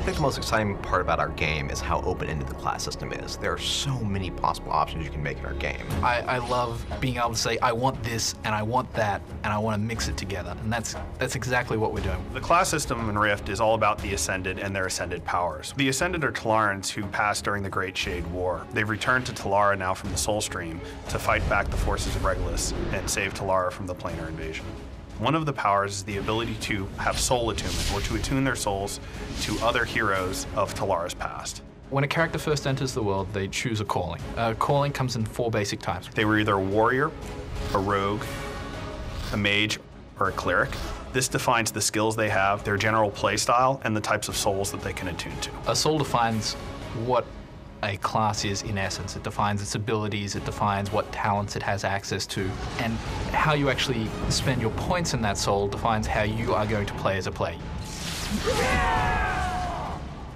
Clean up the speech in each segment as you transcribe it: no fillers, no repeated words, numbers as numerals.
I think the most exciting part about our game is how open-ended the class system is. There are so many possible options you can make in our game. I love being able to say, I want this, and I want that, and I want to mix it together. And that's exactly what we're doing. The class system in Rift is all about the Ascended and their Ascended powers. The Ascended are Talarans who passed during the Great Shade War. They've returned to Talara now from the Soul Stream to fight back the forces of Regulus and save Talara from the planar invasion. One of the powers is the ability to have soul attunement, or to attune their souls to other heroes of Talara's past. When a character first enters the world, they choose a calling. Calling comes in 4 basic types. They were either a warrior, a rogue, a mage, or a cleric. This defines the skills they have, their general play style, and the types of souls that they can attune to. A soul defines what a class is in essence. It defines its abilities, it defines what talents it has access to, and how you actually spend your points in that soul defines how you are going to play as a player.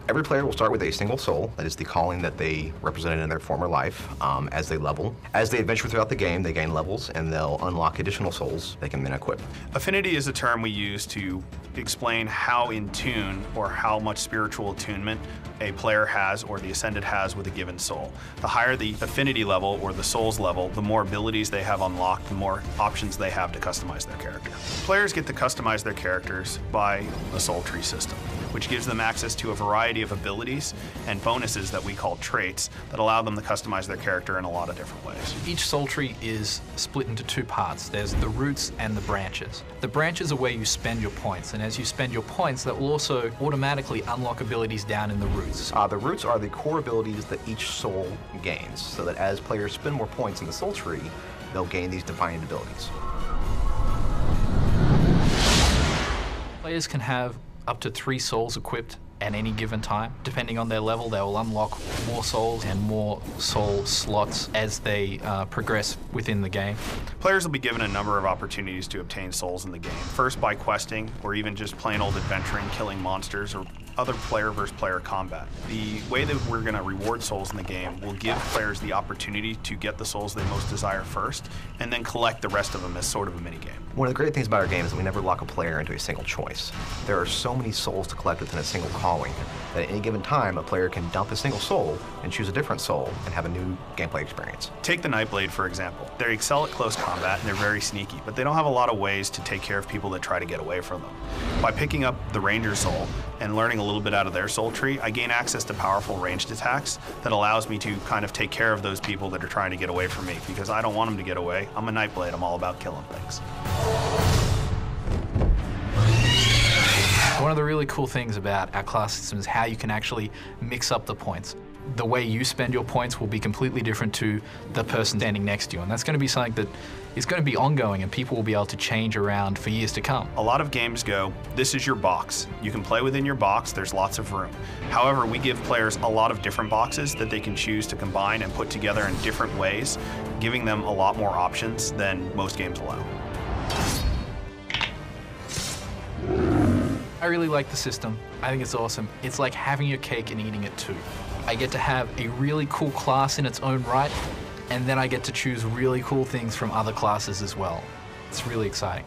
Every player will start with a single soul, that is the calling that they represented in their former life, as they level. As they adventure throughout the game, they gain levels, and they'll unlock additional souls they can then equip. Affinity is a term we use to explain how in tune or how much spiritual attunement a player has or the Ascended has with a given soul. The higher the affinity level or the souls level, the more abilities they have unlocked, the more options they have to customize their character. Players get to customize their characters by a soul tree system, which gives them access to a variety of abilities and bonuses that we call traits that allow them to customize their character in a lot of different ways. Each soul tree is split into 2 parts. There's the roots and the branches. The branches are where you spend your points, and as you spend your points, that will also automatically unlock abilities down in the roots. The roots are the core abilities that each soul gains, so that as players spend more points in the soul tree, they'll gain these defined abilities. Players can have up to 3 souls equipped at any given time. Depending on their level, they will unlock more souls and more soul slots as they progress within the game. Players will be given a number of opportunities to obtain souls in the game. First by questing, or even just plain old adventuring, killing monsters, or other player versus player combat. The way that we're going to reward souls in the game will give players the opportunity to get the souls they most desire first, and then collect the rest of them as sort of a minigame. One of the great things about our game is that we never lock a player into a single choice. There are so many souls to collect within a single calling that at any given time, a player can dump a single soul and choose a different soul and have a new gameplay experience. Take the Nightblade, for example. They excel at close combat and they're very sneaky, but they don't have a lot of ways to take care of people that try to get away from them. By picking up the Ranger soul and learning a little bit out of their soul tree, I gain access to powerful ranged attacks that allows me to kind of take care of those people that are trying to get away from me, because I don't want them to get away. I'm a Nightblade, I'm all about killing things. One of the really cool things about our class system is how you can actually mix up the points. The way you spend your points will be completely different to the person standing next to you, and that's going to be something that is going to be ongoing, and people will be able to change around for years to come. A lot of games go, this is your box. You can play within your box, there's lots of room. However, we give players a lot of different boxes that they can choose to combine and put together in different ways, giving them a lot more options than most games allow. I really like the system. I think it's awesome. It's like having your cake and eating it too. I get to have a really cool class in its own right, and then I get to choose really cool things from other classes as well. It's really exciting.